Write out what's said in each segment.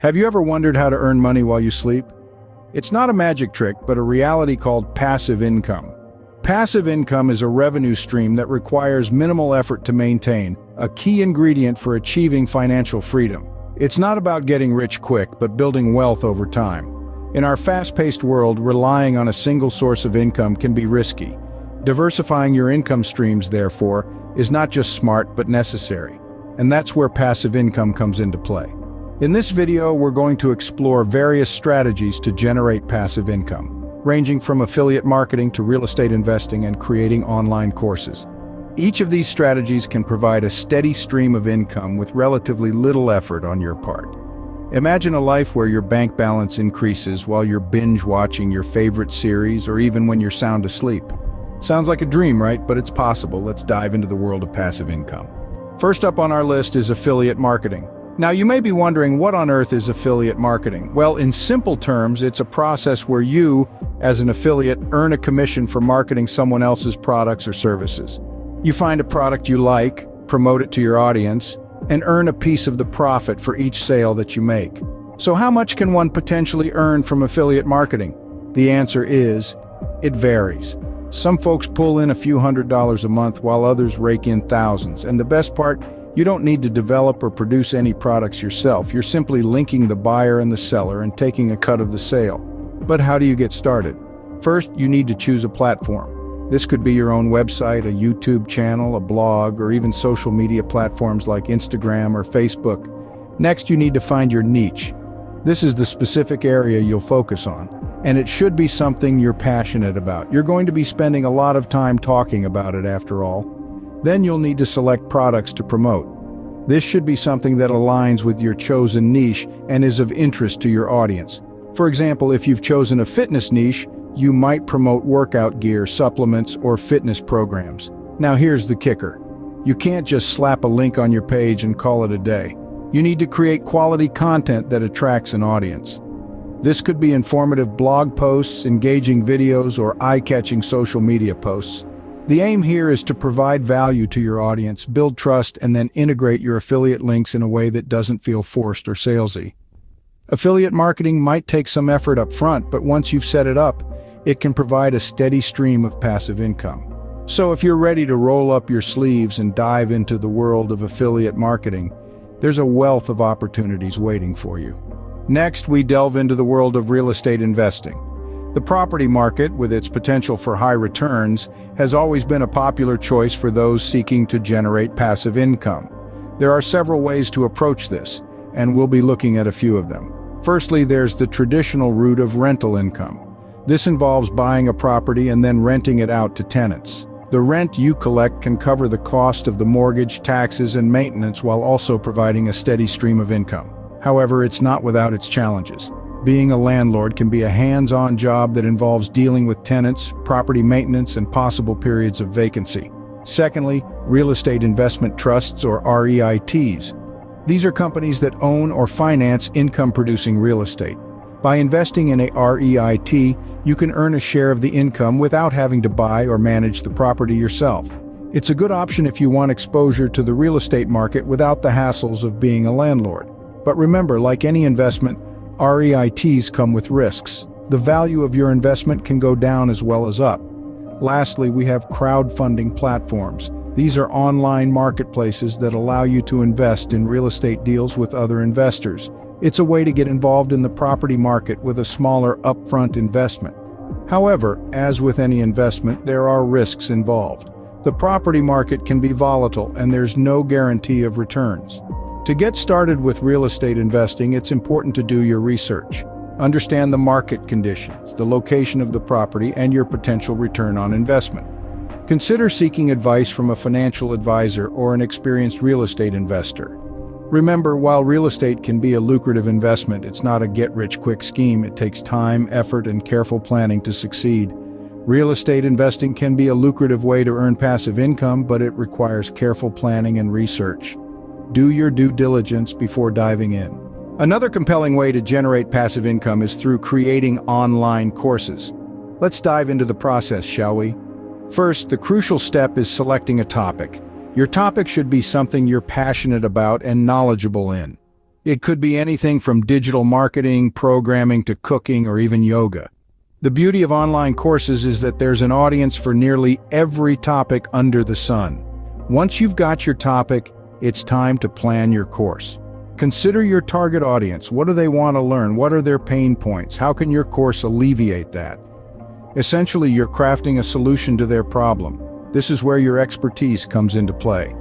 Have you ever wondered how to earn money while you sleep? It's not a magic trick, but a reality called passive income. Passive income is a revenue stream that requires minimal effort to maintain, a key ingredient for achieving financial freedom. It's not about getting rich quick, but building wealth over time. In our fast-paced world, relying on a single source of income can be risky. Diversifying your income streams, therefore, is not just smart, but necessary. And that's where passive income comes into play. In this video, we're going to explore various strategies to generate passive income, ranging from affiliate marketing to real estate investing and creating online courses. Each of these strategies can provide a steady stream of income with relatively little effort on your part. Imagine a life where your bank balance increases while you're binge-watching your favorite series or even when you're sound asleep. Sounds like a dream, right? But it's possible. Let's dive into the world of passive income. First up on our list is affiliate marketing. Now, you may be wondering, what on earth is affiliate marketing? Well, in simple terms, it's a process where you, as an affiliate, earn a commission for marketing someone else's products or services. You find a product you like, promote it to your audience, and earn a piece of the profit for each sale that you make. So how much can one potentially earn from affiliate marketing? The answer is, it varies. Some folks pull in a few $100s a month while others rake in thousands. And the best part, you don't need to develop or produce any products yourself. You're simply linking the buyer and the seller and taking a cut of the sale. But how do you get started? First, you need to choose a platform. This could be your own website, a YouTube channel, a blog, or even social media platforms like Instagram or Facebook. Next, you need to find your niche. This is the specific area you'll focus on, and it should be something you're passionate about. You're going to be spending a lot of time talking about it after all. Then you'll need to select products to promote. This should be something that aligns with your chosen niche and is of interest to your audience. For example, if you've chosen a fitness niche, you might promote workout gear, supplements, or fitness programs. Now here's the kicker. You can't just slap a link on your page and call it a day. You need to create quality content that attracts an audience. This could be informative blog posts, engaging videos, or eye-catching social media posts. The aim here is to provide value to your audience, build trust, and then integrate your affiliate links in a way that doesn't feel forced or salesy. Affiliate marketing might take some effort up front, but once you've set it up, it can provide a steady stream of passive income. So if you're ready to roll up your sleeves and dive into the world of affiliate marketing, there's a wealth of opportunities waiting for you. Next, we delve into the world of real estate investing. The property market, with its potential for high returns, has always been a popular choice for those seeking to generate passive income. There are several ways to approach this, and we'll be looking at a few of them. Firstly, there's the traditional route of rental income. This involves buying a property and then renting it out to tenants. The rent you collect can cover the cost of the mortgage, taxes, and maintenance while also providing a steady stream of income. However, it's not without its challenges. Being a landlord can be a hands-on job that involves dealing with tenants, property maintenance, and possible periods of vacancy. Secondly, real estate investment trusts, or REITs. These are companies that own or finance income-producing real estate. By investing in a REIT, you can earn a share of the income without having to buy or manage the property yourself. It's a good option if you want exposure to the real estate market without the hassles of being a landlord. But remember, like any investment, REITs come with risks. The value of your investment can go down as well as up. Lastly, we have crowdfunding platforms. These are online marketplaces that allow you to invest in real estate deals with other investors. It's a way to get involved in the property market with a smaller upfront investment. However, as with any investment, there are risks involved. The property market can be volatile, and there's no guarantee of returns. To get started with real estate investing, it's important to do your research. Understand the market conditions, the location of the property, and your potential return on investment. Consider seeking advice from a financial advisor or an experienced real estate investor. Remember, while real estate can be a lucrative investment, it's not a get-rich-quick scheme. It takes time, effort, and careful planning to succeed. Real estate investing can be a lucrative way to earn passive income, but it requires careful planning and research. Do your due diligence before diving in. Another compelling way to generate passive income is through creating online courses. Let's dive into the process, shall we? First, the crucial step is selecting a topic. Your topic should be something you're passionate about and knowledgeable in. It could be anything from digital marketing, programming to cooking, or even yoga. The beauty of online courses is that there's an audience for nearly every topic under the sun. Once you've got your topic, it's time to plan your course. Consider your target audience. What do they want to learn? What are their pain points? How can your course alleviate that? Essentially, you're crafting a solution to their problem. This is where your expertise comes into play.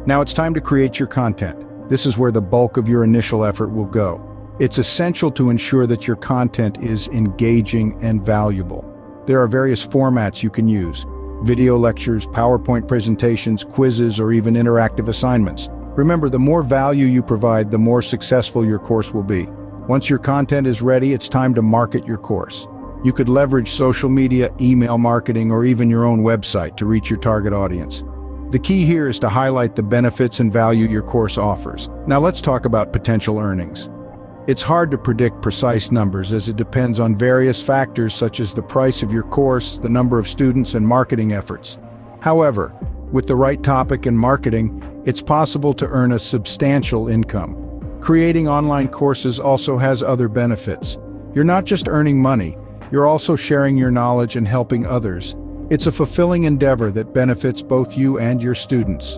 Now it's time to create your content. This is where the bulk of your initial effort will go. It's essential to ensure that your content is engaging and valuable. There are various formats you can use: video lectures, PowerPoint presentations, quizzes, or even interactive assignments. Remember, the more value you provide, the more successful your course will be. Once your content is ready, it's time to market your course. You could leverage social media, email marketing, or even your own website to reach your target audience. The key here is to highlight the benefits and value your course offers. Now let's talk about potential earnings. It's hard to predict precise numbers as it depends on various factors such as the price of your course, the number of students, and marketing efforts. However, with the right topic and marketing, it's possible to earn a substantial income. Creating online courses also has other benefits. You're not just earning money, you're also sharing your knowledge and helping others. It's a fulfilling endeavor that benefits both you and your students.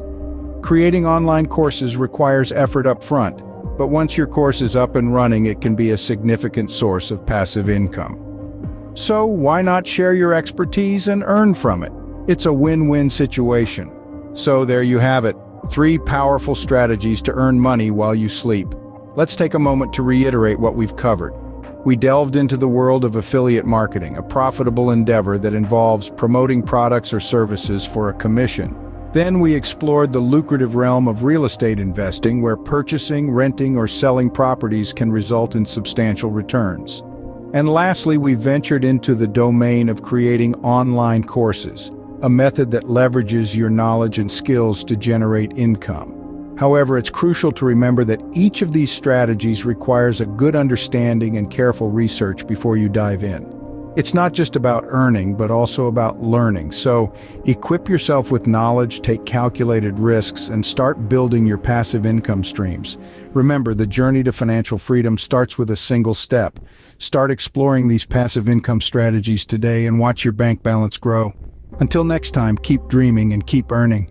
Creating online courses requires effort up front, but once your course is up and running, it can be a significant source of passive income. So why not share your expertise and earn from it? It's a win-win situation. So there you have it, 3 powerful strategies to earn money while you sleep. Let's take a moment to reiterate what we've covered. We delved into the world of affiliate marketing, a profitable endeavor that involves promoting products or services for a commission. Then we explored the lucrative realm of real estate investing, where purchasing, renting, or selling properties can result in substantial returns. And lastly, we ventured into the domain of creating online courses, a method that leverages your knowledge and skills to generate income. However, it's crucial to remember that each of these strategies requires a good understanding and careful research before you dive in. It's not just about earning, but also about learning. So, equip yourself with knowledge, take calculated risks, and start building your passive income streams. Remember, the journey to financial freedom starts with a single step. Start exploring these passive income strategies today and watch your bank balance grow. Until next time, keep dreaming and keep earning.